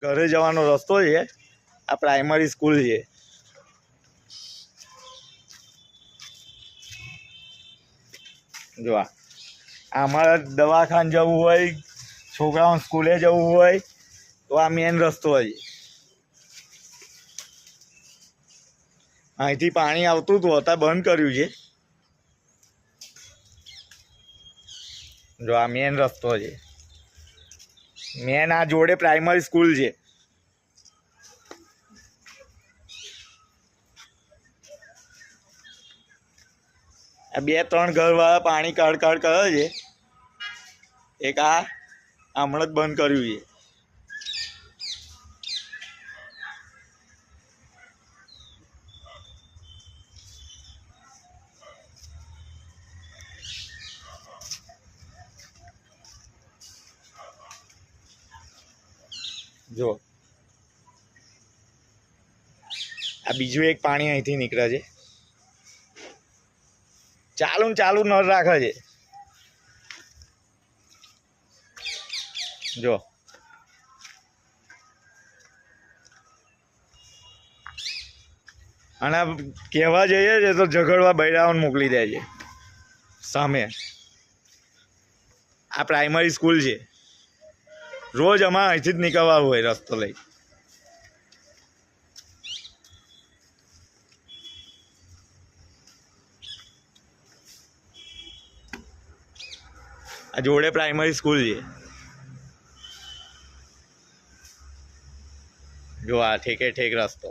ઘરે જવાનો રસ્તો છે, આ પ્રાઇમરી સ્કૂલ છે। જો અમારે દવાખાને જવું હોય, છોકરાઓને સ્કૂલે જવું હોય તો આ મેન રસ્તો છે। અહીંથી પાણી આવતું હતું, અત્યારે બંધ કર્યું છે। જો આ મેન રસ્તો છે, મેન આ જોડે પ્રાઇમરી સ્કૂલ છે। આ 2-3 ઘરવાળા પાણી કાઢ કરે છે, એક આ હમણાં જ બંધ કર્યું છે। જો આ બીજું એક પાણી અહીંથી નીકળે છે, ચાલુ નળ રાખે છે। જો અને કહેવા જઈએ છે તો ઝઘડવા બૈરાઓને મોકલી દે છે સામે। આ પ્રાઇમરી સ્કૂલ છે, રોજ અમારે અહીંથી જ નીકળવાનું હોય રસ્તો લઈ। આ જોડે પ્રાઇમરી સ્કૂલ છે। જો આ ઠેકે ઠેક રસ્તો।